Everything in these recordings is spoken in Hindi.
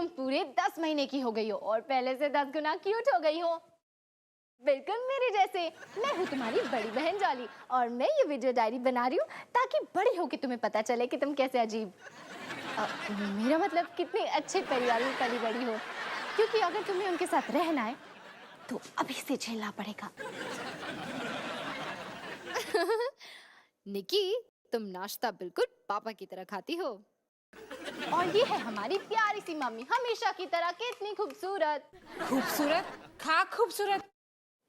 तुम पूरे 10 महीने की हो गई हो और पहले से 10 गुना क्यूट हो गई हो, बिल्कुल मेरे जैसे। मैं हूँ तुम्हारी बड़ी बहन जॉली और मैं ये वीडियो डायरी बना रही हूँ ताकि बड़ी होके तुम्हें पता चले कि तुम कैसे अजीब, मेरा मतलब कितने अच्छे परिवार में पली बड़ी हो, क्योंकि अगर तुम्हें उनके साथ रहना है तो अभी से झेलना पड़ेगा। निकी, तुम नाश्ता बिल्कुल पापा की तरह खाती हो। और ये है हमारी प्यारी सी मम्मी, हमेशा की तरह कितनी खूबसूरत। खूबसूरत? खा खूबसूरत।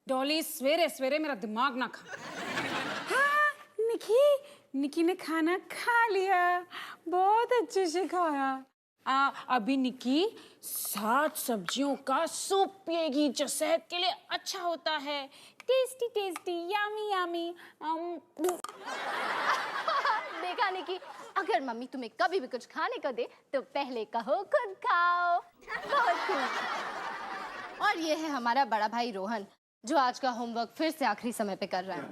डॉली सवेरे सवेरे मेरा दिमाग ना खा। हाँ, निकी ने खाना खा लिया, बहुत अच्छे से खाया। अभी निकी 7 सब्जियों का सूप पिएगी जो सेहत के लिए अच्छा होता है। टेस्टी टेस्टी, यामी यामी। देखा निकी, अगर मम्मी तुम्हें कभी भी कुछ खाने को दे तो पहले कहो खुद खाओ। बहुत खूब। और ये है हमारा बड़ा भाई रोहन, जो आज का होमवर्क फिर से आखिरी समय पे कर रहा है।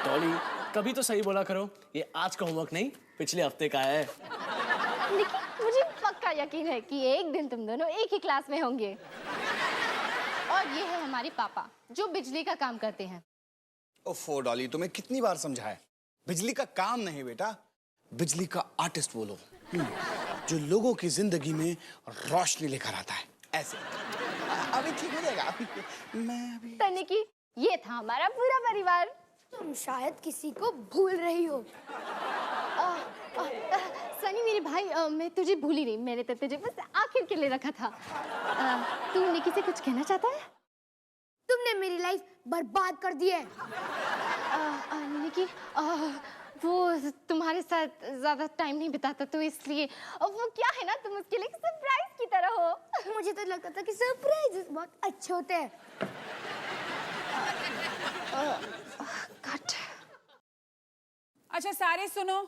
डॉली, कभी तो सही बोला करो, ये आज का होमवर्क नहीं पिछले हफ्ते का है। निकी, मुझे पक्का यकीन है कि एक दिन तुम दोनों एक ही क्लास में होंगे। और ये है हमारे पापा, जो बिजली का काम करते हैं। ओफो डॉली, तुम्हें कितनी बार समझाया, बिजली का काम नहीं बेटा, बिजली का आर्टिस्ट बोलो, जो लोगों की जिंदगी में रोशनी लेकर आता है। ऐसे अभी ठीक हो जाएगा। तो निकी, ये था हमारा पूरा परिवार। तुम शायद किसी को भूल रही हो। सनी मेरे भाई, मैं तुझे भूली नहीं, मैंने तो तुझे बस आखिर के लिए रखा था। तू निकी से कुछ कहना चाहता है? तुमने मेरी लाइफ बर्बाद कर दी है। निकी, वो तुम्हारे साथ ज्यादा टाइम नहीं बिताता तो इसलिए। वो क्या है ना, तुम उसके लिए सरप्राइज की तरह हो। मुझे तो लगता था कि सरप्राइज बहुत अच्छे होते हैं। अच्छा सारे सुनो,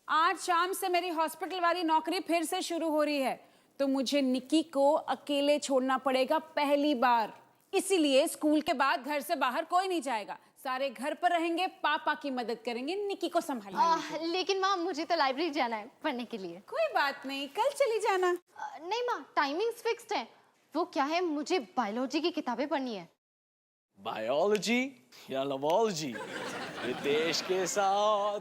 आज शाम से मेरी हॉस्पिटल वाली नौकरी फिर से शुरू हो रही है, तो मुझे निकी को अकेले छोड़ना पड़ेगा पहली बार। इसीलिए स्कूल के बाद घर से बाहर कोई नहीं जाएगा, सारे घर पर रहेंगे, पापा की मदद करेंगे, निकी को संभालेंगे। लेकिन माँ, मुझे तो लाइब्रेरी जाना है पढ़ने के लिए। कोई बात नहीं, कल चली जाना। नहीं माँ, टाइमिंग्स फिक्स्ड है। वो क्या है, मुझे बायोलॉजी की किताबें पढ़नी है। बायोलॉजी या लवोलॉजी? रितेश के साथ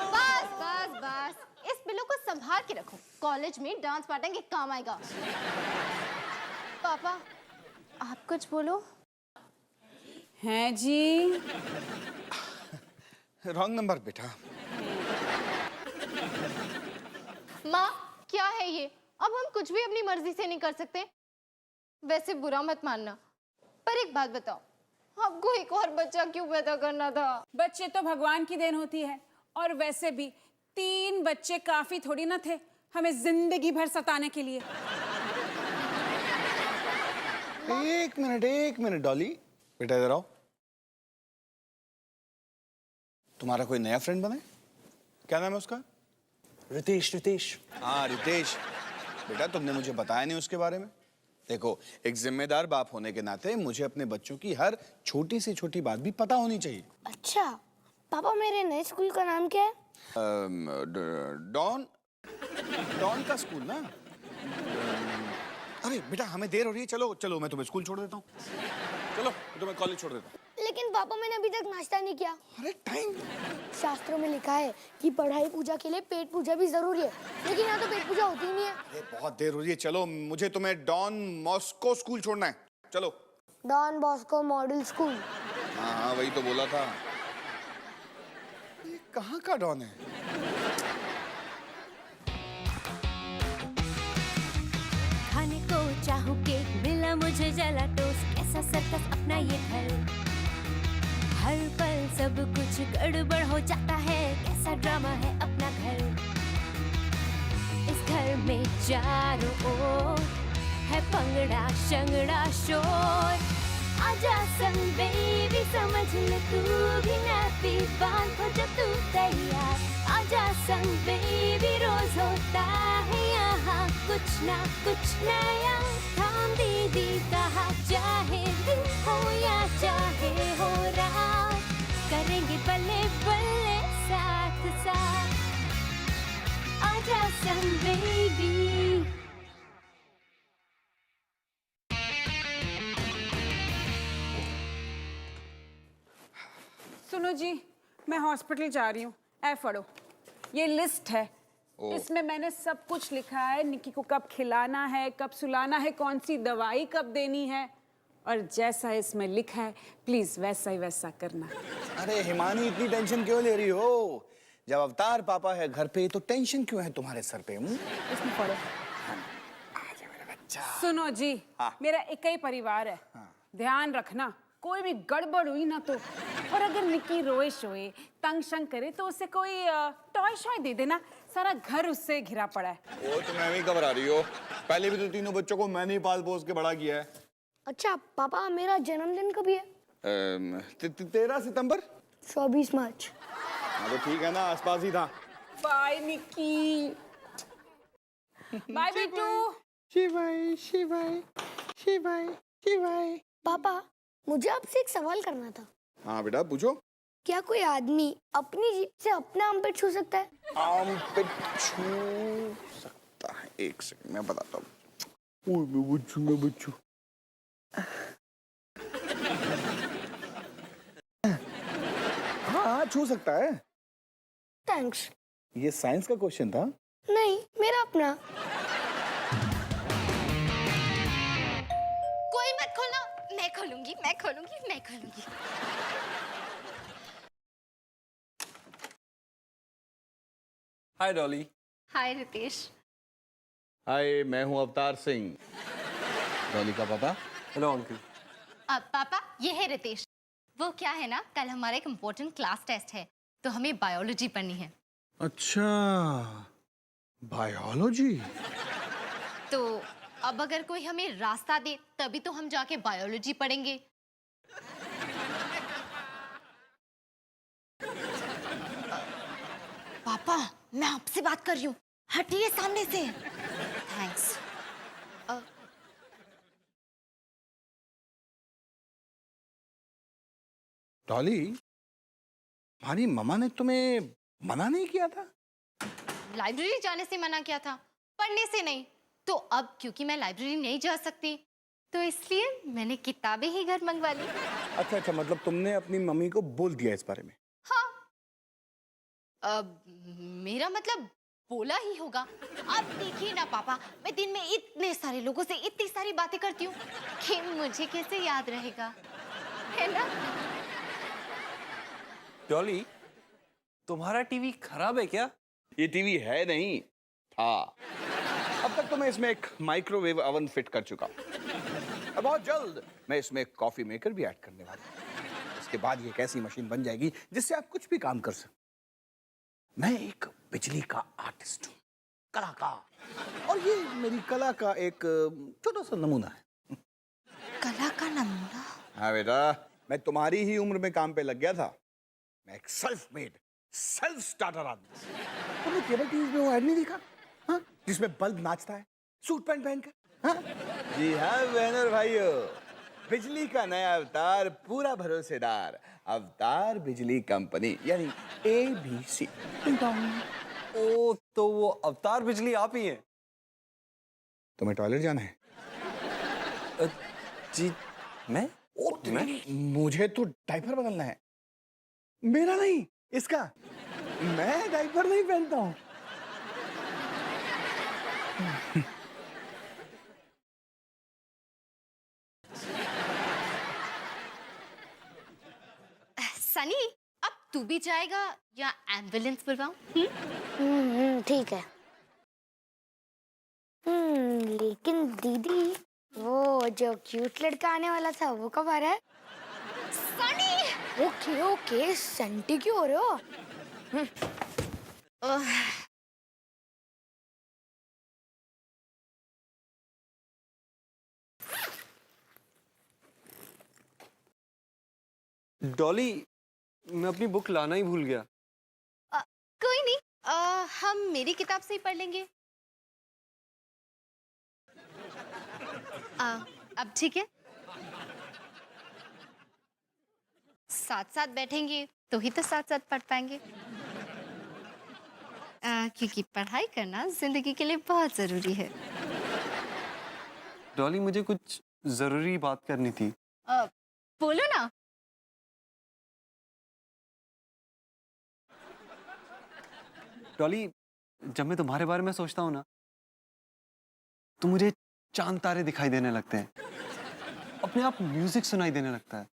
बस बस बस, इस पिलो को संभाल के रखो, कॉलेज में डांस पार्टी के काम आएगा। पापा, आप कुछ बोलो। हैं जी? रॉन्ग नंबर बेटा। माँ, क्या है ये? अब हम कुछ भी अपनी मर्जी से नहीं कर सकते। वैसे बुरा मत मानना, पर एक बात बताओ, आपको एक और बच्चा क्यों पैदा करना था? बच्चे तो भगवान की देन होती है, और वैसे भी 3 बच्चे काफी थोड़ी ना थे हमें जिंदगी भर सताने के लिए। एक मिनट डॉली, बेटा इधर आओ। तुम्हारा कोई नया फ्रेंड बना है? क्या नाम है उसका? रितेश। हाँ रितेश। बेटा तुमने मुझे बताया नहीं उसके बारे में। देखो, एक जिम्मेदार बाप होने के नाते मुझे अपने बच्चों की हर छोटी से छोटी बात भी पता होनी चाहिए। अच्छा, पापा मेरे नए स्कूल का नाम क्या है? डॉन का स्कूल ना। अरे बेटा हमें देर हो रही है, चलो मैं तुम्हें स्कूल छोड़ देता हूँ। चलो मैं तुम्हें कॉलेज छोड़ देता हूँ। लेकिन पापा मैंने अभी तक नाश्ता नहीं किया। अरे टाइम, शास्त्रों में लिखा है कि पढ़ाई पूजा के लिए पेट पूजा भी जरूरी है, लेकिन यहाँ तो पेट पूजा होती ही नहीं है। अरे बहुत देर हो रही है, चलो मुझे तुम्हें डॉन मॉस्को स्कूल छोड़ना है, चलो। Don Bosco model school. हाँ वही तो बोला था। ये कहाँ का डॉन है? खाने को चाहूं केक, मिला मुझे जला टोस्ट, कैसा सर्कस अपना ये घर, हर पल सब कुछ गड़बड़ हो जाता है, कैसा ड्रामा है अपना घर। इस घर में चारों ओर है पंगड़ा शंगड़ा शोर, आजा संग बेबी समझ ले तू भी नैपी बांध हो जब तू तैयार, आजा संग बेबी रोज होता है यहाँ कुछ ना कुछ नया, थाम दीदी कहा चाहे दिन हो या चाहे हो रात, करेंगे बल्ले बल्ले साथ साथ, आजा संग बेबी। जी, मैं हॉस्पिटल जा रही हूँ। ऐ फड़ो, ये लिस्ट है। इसमें मैंने सब कुछ लिखा है, निकी को कब खिलाना है, कब सुलाना है, कौन सी दवाई कब देनी है, और जैसा इसमें लिखा है प्लीज वैसा ही वैसा करना। अरे हिमानी, इतनी टेंशन क्यों ले रही हो? जब अवतार पापा है घर पे तो टेंशन क्यों है तुम्हारे सर पे? इसमें पढ़ो। अच्छा। सुनो जी, हाँ। मेरा एक ही परिवार है। ध्यान रखना, कोई भी गड़बड़ हुई ना तो, और अगर निकी रोए शोए तंग शंग करे तो उसे कोई टॉय शॉय दे देना। सारा घर उससे घिरा पड़ा है। वो तो मैं भी घबरा रही हो। पहले भी तो तीनों बच्चों को मैंने ही पाल पोस के बड़ा किया है। अच्छा पापा, मेरा जन्मदिन कभी है? 13 सितंबर। 24 मार्च। हाँ तो ठीक है ना, आसपास ही था। बाय निकी। बाय बिट्टू। शिवाय शिवाय शिवाय शिवाय। पापा, मुझे आपसे एक सवाल करना था। हाँ बेटा पूछो। क्या कोई आदमी अपनी जीभ से अपना आम पे छू सकता है? आम पे छू सकता है? एक सेकंड मैं बताता हूँ। मैं बच्चू हाँ छू सकता है। थैंक्स। ये साइंस का क्वेश्चन था। नहीं, मेरा अपना। कोई मत खोलना, मैं खोलूंगी, मैं खोलूंगी, मैं खोलूंगी। हाय डॉली। हाय रितेश। हाय, मैं हूँ अवतार सिंह, डॉली का पापा। Hello uncle. पापा, ये है रितेश। वो क्या है ना, कल हमारा एक इम्पोर्टेंट क्लास टेस्ट है, तो हमें बायोलॉजी पढ़नी है। अच्छा, बायोलॉजी। तो अब अगर कोई हमें रास्ता दे तभी तो हम जाके बायोलॉजी पढ़ेंगे। पापा, मैं आपसे बात कर रही हूँ, हटिए सामने से। थैंक्स। डॉली, हमारी मम्मा ने तुम्हें मना नहीं किया था? लाइब्रेरी जाने से मना किया था, पढ़ने से नहीं। तो अब क्योंकि मैं लाइब्रेरी नहीं जा सकती, तो इसलिए मैंने किताबें ही घर मंगवा ली। अच्छा अच्छा, मतलब तुमने अपनी मम्मी को बोल दिया इस बारे में? हाँ, अब मेरा मतलब बोला ही होगा। अब देखिए ना पापा, मैं दिन में इतने सारे लोगों से इतनी सारी बातें करती हूँ कि मुझे कैसे याद रहेगा, है ना? डॉली, तुम्हारा टीवी खराब है क्या? ये टीवी है नहीं था। अब तक तो मैं इसमें एक माइक्रोवेव ओवन फिट कर चुका हूं। अब बहुत जल्द मैं इसमें एक कॉफी मेकर भी ऐड करने वाला हूं। इसके बाद ये एक ऐसी मशीन बन जाएगी जिससे आप कुछ भी काम कर सकते। मैं एक बिजली का आर्टिस्ट हूँ, कलाकार, और ये मेरी कला का एक छोटा सा नमूना है। कला का नमूना? हाँ बेटा, मैं तुम्हारी ही उम्र में काम पे लग गया था। मैं एक सेल्फ मेड, सेल्फ स्टार्टर आदमी। तुमने केबल टीवी में वो ऐड नहीं देखा? हाँ, जिसमें बल्ब नाचता है सूट पैंट पहनकर? हाँ? जी हाँ बहनों और भाइयों, बिजली का नया अवतार, पूरा भरोसेदार अवतार बिजली कंपनी, यानी ABC। ओ, तो वो अवतार बिजली आप ही हैं? तुम्हें टॉयलेट जाना है? जी, मैं? मुझे तो डायपर बदलना है। मेरा नहीं, इसका। मैं डायपर नहीं पहनता हूँ। सनी, अब तू भी जाएगा या एम्बुलेंस बुलवाऊं? ठीक है। लेकिन दीदी, वो जो क्यूट लड़का आने वाला था वो कब आ रहा है? सनी! ओके ओके, सेंटी क्यों हो रहे हो? डॉली, मैं अपनी बुक लाना ही भूल गया। कोई नहीं, हम मेरी किताब से ही पढ़ लेंगे। अब ठीक है, साथ साथ बैठेंगे तो ही तो साथ साथ पढ़ पाएंगे। क्योंकि पढ़ाई करना जिंदगी के लिए बहुत जरूरी है। डॉली, मुझे कुछ जरूरी बात करनी थी। बोलो ना। डॉली, जब मैं तुम्हारे बारे में सोचता हूँ ना, तो मुझे चांद तारे दिखाई देने लगते हैं, अपने आप म्यूजिक सुनाई देने लगता है।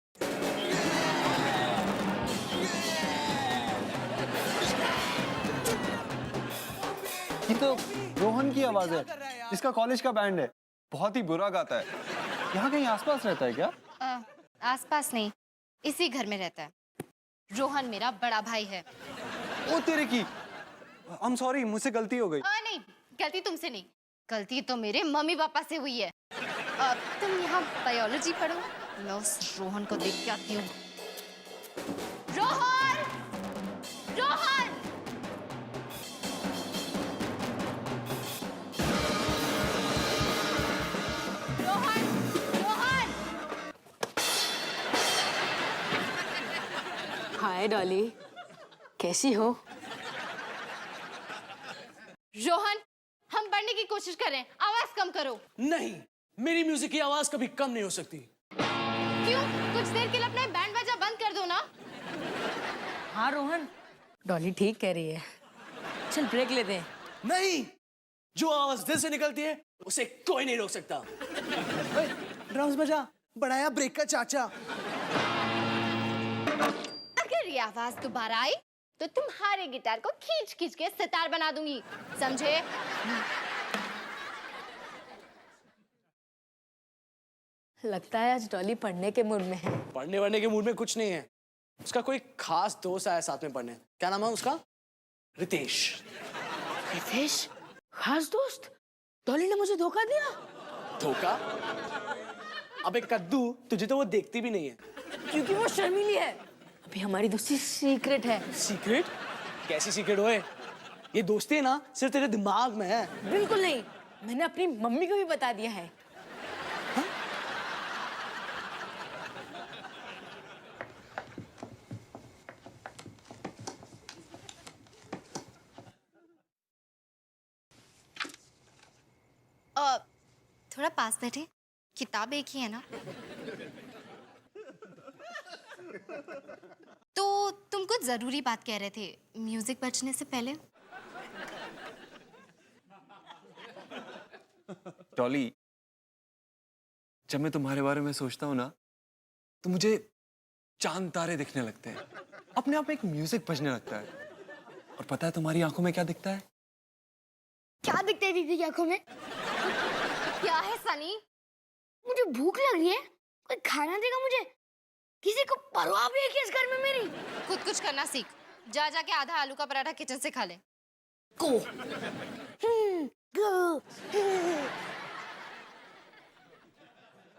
ये तो रोहन की आवाज है, इसका कॉलेज का बैंड है, बहुत ही बुरा गाता है। यहाँ कहीं आसपास रहता है क्या? आसपास नहीं, इसी घर में रहता है। रोहन मेरा बड़ा भाई है। ओ तेरे की, आई एम सॉरी, मुझसे गलती हो गई। नहीं, गलती तुमसे नहीं, गलती तो मेरे मम्मी पापा से हुई है। तुम यहाँ बायोलॉजी पढ़ो, मैं उस रोहन को देख के आती हूँ। रोहन! रोहन! रोहन! रोहन! हाय डॉली, कैसी हो? रोहन, हम पढ़ने की कोशिश कर रहे हैं, आवाज कम करो। नहीं, मेरी म्यूजिक की आवाज कभी कम नहीं हो सकती। क्यों? कुछ देर के लिए अपना बैंड बाजा बंद कर दो ना। हाँ रोहन, डॉली ठीक कह रही है, चल ब्रेक लेते हैं। नहीं, जो आवाज दिल से निकलती है उसे कोई नहीं रोक सकता। ड्रम्स बजा, बढ़ाया ब्रेक का चाचा। अगर ये आवाज दोबारा आई तो तुम्हारे गिटार को खींच खींच के सितार बना दूंगी, समझे? लगता है आज डॉली पढ़ने के मूड में है। पढ़ने वढ़ने के मूड में कुछ नहीं है, उसका कोई खास दोस्त आया साथ में पढ़ने। क्या नाम है उसका? रितेश। रितेश? खास दोस्त? डॉली ने मुझे धोखा दिया। धोखा? अबे कद्दू, तुझे तो वो देखती भी नहीं है। क्योंकि वो शर्मीली है। अभी हमारी दोस्ती सीक्रेट है। सीक्रेट? कैसी सीक्रेट होए? ये दोस्ती है ना, सिर्फ तेरे दिमाग में है। बिल्कुल नहीं, मैंने अपनी मम्मी को भी बता दिया है। थोड़ा पास बैठे, किताब एक ही है ना। तो तुम कुछ जरूरी बात कह रहे थे म्यूजिक बजने से पहले। डॉली, जब मैं तुम्हारे बारे में सोचता हूँ ना, तो मुझे चांद तारे दिखने लगते हैं, अपने आप एक म्यूजिक बजने लगता है। और पता है तुम्हारी आंखों में क्या दिखता है? क्या दिखता है दीदी की आंखों में? क्या है सनी? मुझे भूख लग रही है, कोई खाना देगा मुझे? किसी को परवाह भी है कि इस घर में मेरी? खुद कुछ करना सीख, जा जाके आधा आलू का पराठा किचन से खा ले। गो।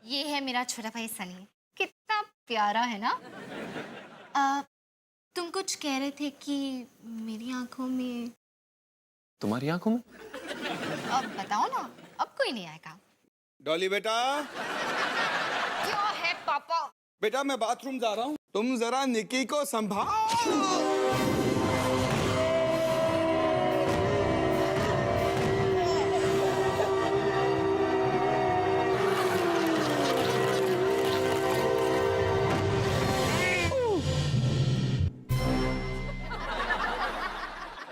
ये है मेरा छोटा भाई सनी, कितना प्यारा है ना। तुम कुछ कह रहे थे कि मेरी आंखों में। तुम्हारी आंखों में? अब बताओ ना, अब कोई नहीं आएगा। डॉली बेटा, क्या है पापा? बेटा मैं बाथरूम जा रहा हूँ, तुम जरा निकी को संभालो।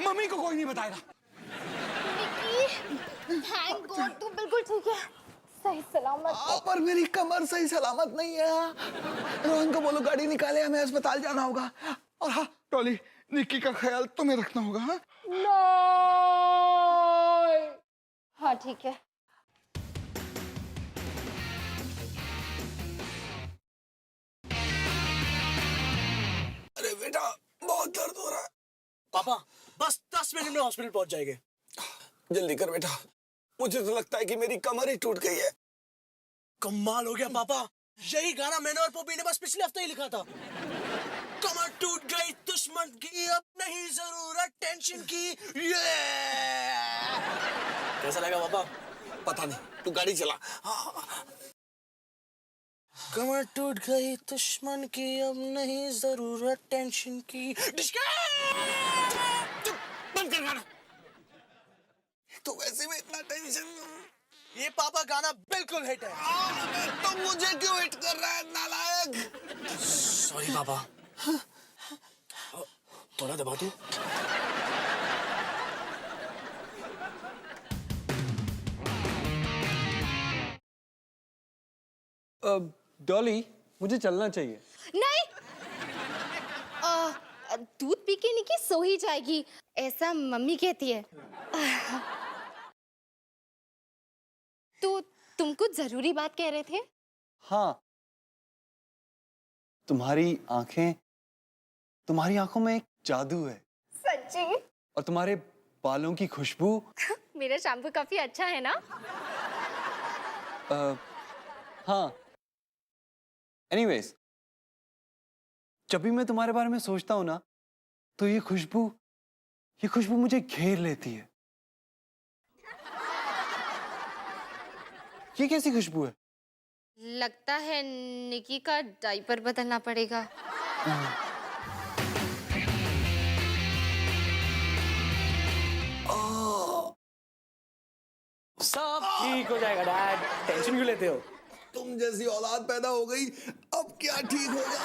मम्मी को कोई नहीं बताएगा। थैंक गॉड तू बिल्कुल ठीक है, सही सलामत। पर मेरी कमर सही सलामत नहीं है। रोहन को बोलो गाड़ी निकाले, हमें अस्पताल जाना होगा। और हाँ टॉली, निक्की का ख्याल तुम्हें रखना होगा। हाँ हाँ ठीक है। अरे बेटा बहुत दर्द हो रहा है। पापा बस 10 मिनट में हॉस्पिटल पहुंच जाएंगे। जल्दी कर बेटा, मुझे तो लगता है कि मेरी कमर ही टूट गई है। कमाल हो गया पापा, यही गाना मैंने और पॉपी ने बस पिछले हफ्ते ही लिखा था। कमर टूट गई दुश्मन की, अब नहीं जरूरत टेंशन की। ये कैसा लगा पापा? पता नहीं, तू गाड़ी चला। कमर टूट गई दुश्मन की, अब नहीं जरूरत टेंशन की। बंद कर गाना। तो वैसे में इतना टेंशन। ये पापा गाना बिल्कुल हिट है। तो मुझे क्यों हिट कर रहा है नालायक? सॉरी पापा। थोड़ा दबा दो। डॉली मुझे चलना चाहिए। नहीं, दूध पी के निकी सो ही जाएगी, ऐसा मम्मी कहती है। तो तुम कुछ जरूरी बात कह रहे थे? हाँ, तुम्हारी आंखों में एक जादू है। सच्ची? और तुम्हारे बालों की खुशबू। मेरा शैम्पू काफी अच्छा है ना? हाँ। एनीवेज, जब भी मैं तुम्हारे बारे में सोचता हूँ ना, तो ये खुशबू मुझे घेर लेती है। ये कैसी खुशबू है? लगता है निकी का डायपर बदलना पड़ेगा। सब ठीक हो जाएगा डैड, टेंशन क्यों लेते हो? तुम जैसी औलाद पैदा हो गई, अब क्या ठीक होगा?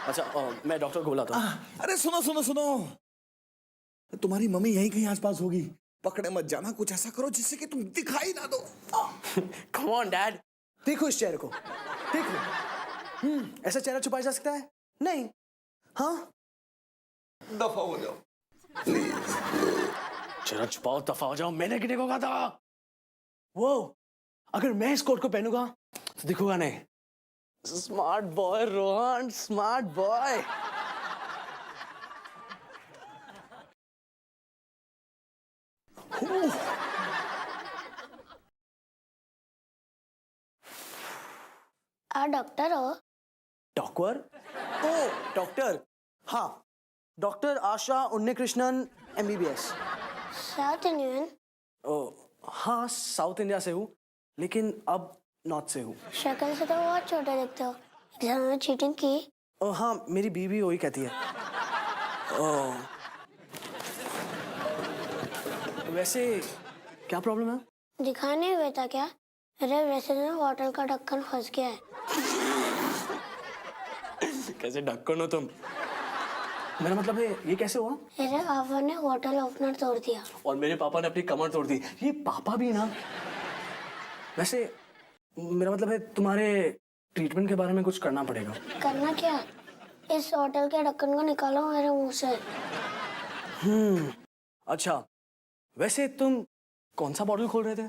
अच्छा मैं डॉक्टर को बुलाता हूँ। अरे सुनो सुनो सुनो, तुम्हारी मम्मी यहीं कहीं आसपास होगी, पकड़े मत जाना। कुछ ऐसा करो जिससे कि तुम दिखाई ना दो। कम ऑन डैड, देखो इस चेहरे को, देख लो। ऐसा चेहरा छुपाया जा सकता है? नहीं। हाँ, दफा हो जाओ। चेहरा छुपाओ, दफा हो जाओ, मैंने कितने को कहा था? वो अगर मैं इस कोट को पहनूंगा तो दिखूंगा नहीं। Smart boy Rohan, smart boy. Doctor हो? डॉक्टर? ओ डॉक्टर, हाँ, doctor Asha Unnikrishnan MBBS। South Indian? Oh हाँ, साउथ इंडिया से हूँ, लेकिन अब नॉर्थ से हूँ। शक्ल से तो बहुत छोटे दिखते हो। एग्जाम में चीटिंग की? ओ हाँ, मेरी बीवी वही कहती है। ओ वैसे क्या प्रॉब्लम है? दिखाने हुए था क्या? मेरे वैसे में बॉटल का ढक्कन फंस गया है। कैसे ढक्कन हो तुम? मेरा मतलब है ये कैसे हुआ? मेरे पापा ने बॉटल ओपनर तोड़ दिया। और मेरे पापा ने अपनी कमर तोड़ दी। ये पापा भी ना। वैसे मेरा मतलब है तुम्हारे ट्रीटमेंट के बारे में कुछ करना पड़ेगा। करना क्या? इस बॉटल के ढक्कन को निकालो मेरे मुंह से। अच्छा, वैसे तुम कौन सा बॉटल खोल रहे थे?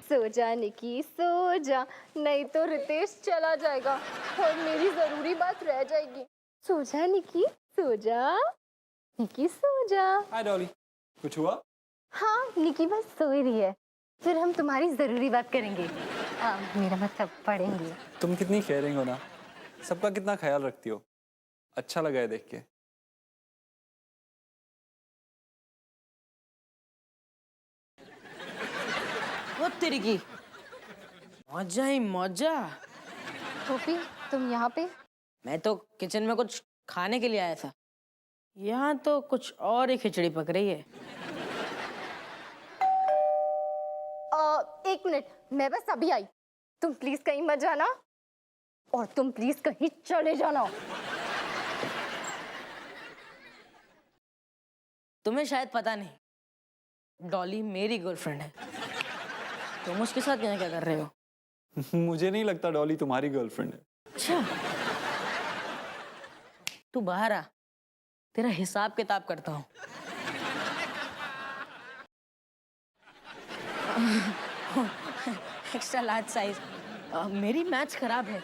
सो जा निकी, सो जा, नहीं तो रितेश चला जाएगा और मेरी जरूरी बात रह जाएगी। सो जा निकी, सो जा। निकी सो जा। हाय डॉली, कुछ हुआ? हाँ, निकी बस सो ही रही है, फिर हम तुम्हारी जरूरी बात करेंगे। मेरा मतलब पढ़ेंगे। तुम कितनी केयरिंग हो ना, सबका कितना ख्याल रखती हो। अच्छा लगा है देख के। वो तेरी की मजा ही मजा। टोपी, तुम यहाँ पे? मैं तो किचन में कुछ खाने के लिए आया था, यहाँ तो कुछ और ही खिचड़ी पक रही है। एक मिनट, मैं बस अभी आई। तुम प्लीज कहीं मत जाना और तुम प्लीज कहीं चले जाना। तुम्हें शायद पता नहीं, डॉली मेरी गर्लफ्रेंड है। तुम उसके साथ यहाँ क्या कर रहे हो? मुझे नहीं लगता डॉली तुम्हारी गर्लफ्रेंड है। अच्छा, तू बाहर आ, तेरा हिसाब किताब करता हूँ। Extra large size. मेरी मैच खराब है,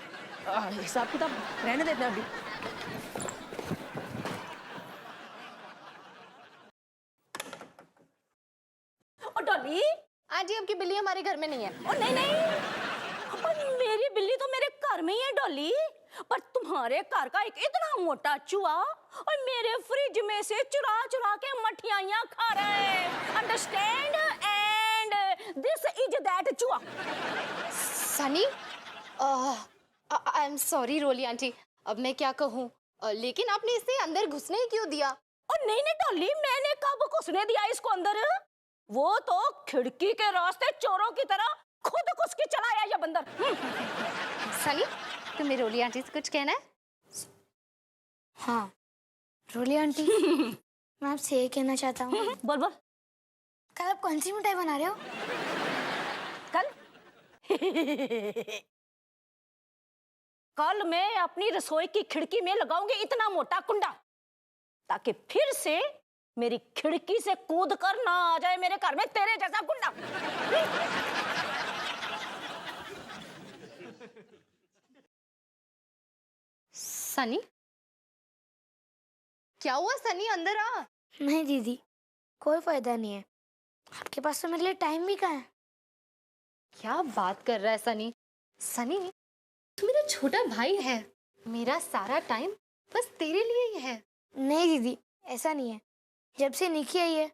हिसाब किताब रहने देते अभी। ओ डॉली, आंटी, आपकी बिल्ली हमारे घर में नहीं है। ओ नहीं नहीं, पर मेरी बिल्ली तो मेरे घर में ही है डॉली। पर तुम्हारे घर का एक इतना मोटा चूहा और मेरे फ्रिज में से चुरा चुरा के मठियाइयाँ खा रहा है। Understand? And this is that चूहा। Sunny, I am sorry Roli aunty, अब मैं क्या कहूँ, लेकिन आपने इसे अंदर घुसने ही क्यों दिया? और नहीं नहीं डॉली, मैंने कब घुसने दिया इसको अंदर? वो तो खिड़की के रास्ते चोरों की तरह खुद घुस के चला आया ये बंदर। सनी, तुम्हें रोली आंटी से कुछ कहना है? हाँ, रोली आंटी, मैं आपसे ये कहना चाहता हूँ। बोल बोल। कल आप कौन सी मिठाई बना रहे हो? कल मैं अपनी रसोई की खिड़की में लगाऊंगी इतना मोटा कुंडा, ताकि फिर से मेरी खिड़की से कूद कर ना आ जाए मेरे घर में तेरे जैसा कुंडा। सनी, क्या हुआ सनी? अंदर आ। नहीं दीदी, कोई फायदा नहीं है। आपके पास तो मेरे लिए टाइम भी कहाँ है। क्या बात कर रहा है सनी? सनी, तू मेरा छोटा भाई है, मेरा सारा टाइम बस तेरे लिए ही है। नहीं दीदी, ऐसा नहीं है। जब से निकी आई है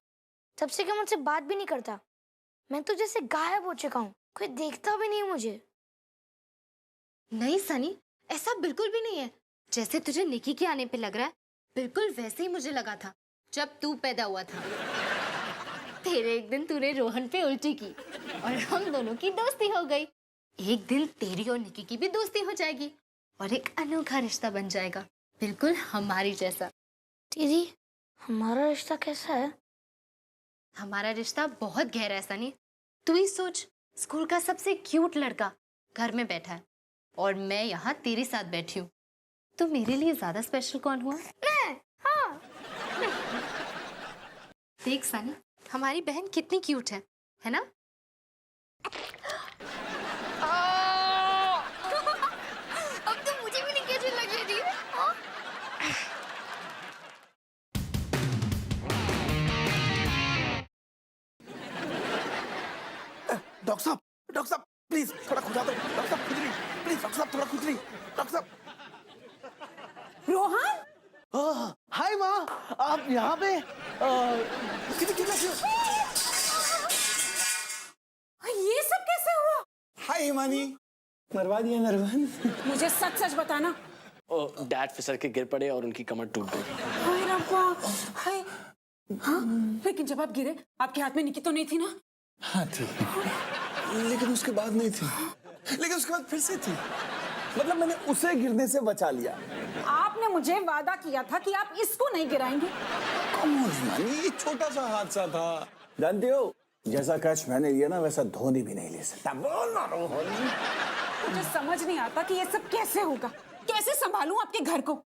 तब से क्या मुझसे बात भी नहीं करता। मैं तो जैसे गायब हो चुका हूँ, कोई देखता भी नहीं मुझे। नहीं सनी, ऐसा बिल्कुल भी नहीं है। जैसे तुझे निकी के आने पे लग रहा है, बिल्कुल वैसे ही मुझे लगा था जब तू पैदा हुआ था। फिर एक दिन तूने रोहन पे उल्टी की और हम दोनों की दोस्ती हो गई। एक दिन तेरी और निकी की भी दोस्ती हो जाएगी और एक अनोखा रिश्ता बन जाएगा, बिल्कुल हमारी जैसा। दीदी, हमारा रिश्ता कैसा है? हमारा रिश्ता बहुत गहरा है सनी। तू ही सोच, स्कूल का सबसे क्यूट लड़का घर में बैठा है और मैं यहाँ तेरे साथ बैठी हूँ। तो मेरे लिए ज्यादा स्पेशल कौन हुआ? मैं। हाँ। देख सनी, हमारी बहन कितनी क्यूट है ना? अब तो मुझे भी नहीं कैसी लगी थी। डॉक्टर साहब प्लीज थोड़ा खुजा दो। डॉक्टर साहब खुजली, प्लीज डॉक्टर साहब थोड़ा खुजली। डॉक्टर साहब। रोहन, हाय माँ, आप यहाँ पे? ये सब कैसे हुआ? हाय हिमानी, मरवा दिया नरवन। मुझे सच सच बताना। डैड फिसल के गिर पड़े और उनकी कमर टूट गई। हाय रब्बा, हाय। हाँ, लेकिन जब आप गिरे आपके हाथ में निकी तो नहीं थी ना? हाँ थी, लेकिन उसके बाद नहीं थी, लेकिन उसके बाद फिर से थी। मतलब मैंने उसे गिरने से बचा लिया। आपने मुझे वादा किया था कि आप इसको नहीं गिराएंगे। कम ऑन हिमानी, ये छोटा सा हादसा था। जानते हो, जैसा कैच मैंने लिया ना वैसा धोनी भी नहीं ले सकता। बोल ना रोहन। मुझे समझ नहीं आता कि ये सब कैसे होगा, कैसे संभालूं आपके घर को।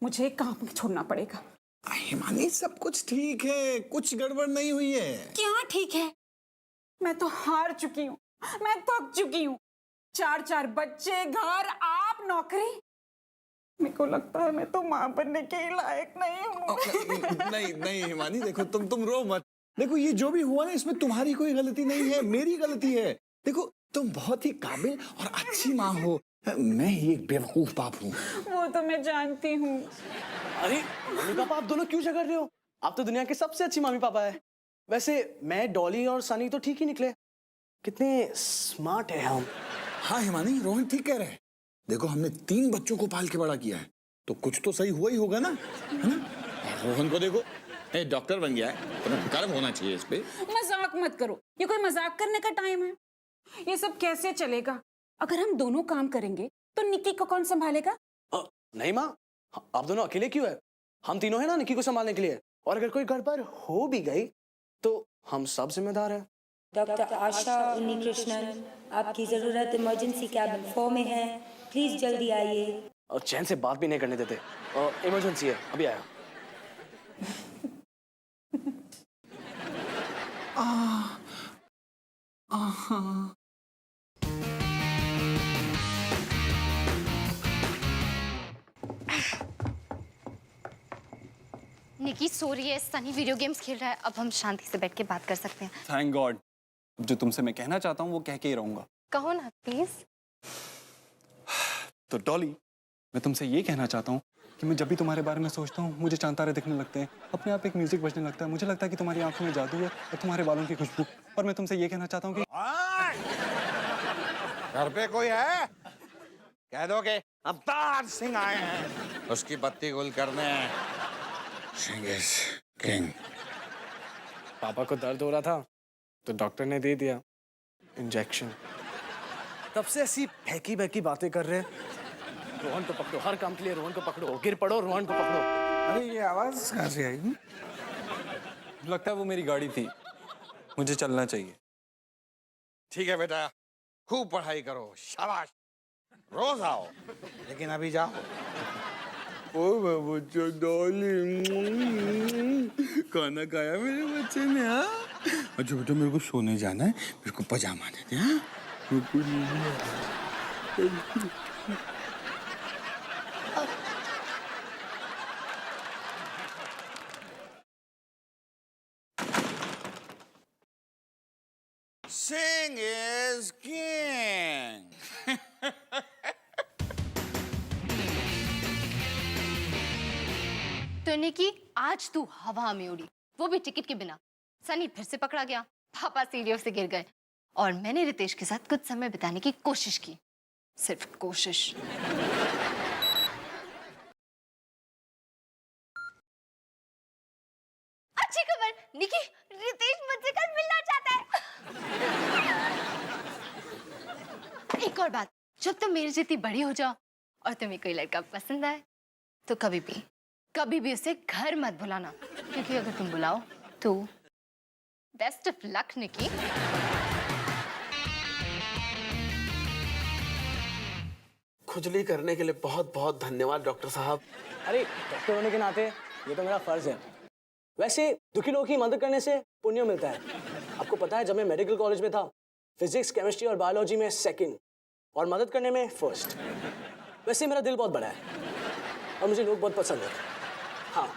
मुझे काम छोड़ना पड़ेगा। हिमानी, सब कुछ ठीक है, कुछ गड़बड़ नहीं हुई है। क्या ठीक है? मैं तो हार चुकी हूँ, मैं थक चुकी हूँ। 4 बच्चे, घर, आप, नौकरी। मेरे को लगता है मैं तो माँ बनने के लायक नहीं हूँ। नहीं नहीं हिमानी, देखो तुम रो मत। देखो ये जो भी हुआ ना, इसमें तुम्हारी कोई गलती नहीं है, मेरी गलती है। देखो तुम बहुत ही काबिल और अच्छी माँ हो, मैं ही एक बेवकूफ बाप हूँ। वो तो मैं जानती हूँ। अरे मम्मी पापा, आप दोनों क्यों झगड़ रहे हो? आप तो दुनिया के सबसे अच्छी मम्मी पापा है। वैसे मैं, डॉली और सनी तो ठीक ही निकले। कितने स्मार्ट है हम। हाँ हिमानी, रोहन ठीक कह रहे हैं। देखो हमने 3 बच्चों को पाल के बड़ा किया है, तो कुछ तो सही हुआ ही होगा ना, है ना? और रोहन को देखो, डॉक्टर बन गया है, तो गर्व होना चाहिए इस पे। मजाक मत करो, ये कोई मजाक करने का टाइम है? ये सब कैसे चलेगा? अगर हम दोनों काम करेंगे तो निकी को कौन संभालेगा? नहीं माँ, आप दोनों अकेले क्यों है? हम तीनों हैं ना निकी को संभालने के लिए। और अगर कोई गड़बड़ हो भी गई तो हम सब जिम्मेदार हैं। डॉक्टर आशा उन्नीकृष्णन, आपकी जरूरत इमरजेंसी कैबिन 4 में है, प्लीज जल्दी आइए। और चैन से बात भी नहीं करने देते। इमरजेंसी है, अभी आया। निकी सो रही है, सनी वीडियो गेम्स खेल रहा है। अब हम शांति से बैठ के बात कर सकते हैं। Thank God. जो तुमसे मैं कहना चाहता हूँ वो कह के ही रहूंगा। कहो ना प्लीज। तो डॉली, मैं तुमसे ये कहना चाहता हूँ कि मैं जब भी तुम्हारे बारे में सोचता हूँ मुझे चांद तारे दिखने लगते हैं, अपने आप एक म्यूजिक बजने लगता है। मुझे लगता है कि तुम्हारी आंखों में जादू है और तुम्हारे बालों की खुशबू। और मैं तुमसे ये कहना चाहता हूँ कि घर पे कोई है? कह दो कि अवतार सिंह आए हैं, उसकी बत्ती गुल करने। Singh is king. पापा को दर्द हो रहा था तो डॉक्टर ने दे दिया इंजेक्शन। तब से ऐसी फेंकी बहकी बातें कर रहे हैं। रोहन को पकड़ो, हर काम के लिए रोहन को पकड़ो, गिर पड़ो रोहन को पकड़ो। अरे ये आवाज कहाँ से आई? लगता है वो मेरी गाड़ी थी, मुझे चलना चाहिए। ठीक है बेटा, खूब पढ़ाई करो, शाबाश, रोज आओ, लेकिन अभी जाओ। ओ बच्चा डॉली, खाना खाया मेरे बच्चे ने? हाँ, अच्छा बेटा मेरे को सोने जाना है, मेरे को पजामा दे दे। हाँ, Sing is king. तो निकी आज तू हवा में उड़ी, वो भी टिकट के बिना। सनी फिर से पकड़ा गया, पापा सीढ़ियों से गिर गए और मैंने रितेश के साथ कुछ समय बिताने की कोशिश की, सिर्फ कोशिश। अच्छी खबर निकी, रितेश मुझसे कल मिलना चाहता है। एक और बात, जब तुम मेरी जितनी बड़ी हो जाओ और तुम्हें कोई लड़का पसंद आए तो कभी भी उसे घर मत बुलाना, क्योंकि अगर तुम बुलाओ तो बेस्ट ऑफ लक निकी। खुजली करने के लिए बहुत बहुत धन्यवाद डॉक्टर साहब। अरे डॉक्टर होने के नाते ये तो मेरा फर्ज है। वैसे दुखी लोगों की मदद करने से पुण्य मिलता है। आपको पता है, जब मैं मेडिकल कॉलेज में था, फिजिक्स, केमिस्ट्री और बायोलॉजी में सेकंड और मदद करने में फर्स्ट। वैसे मेरा दिल बहुत बड़ा है और मुझे लोग बहुत पसंद है। हाँ।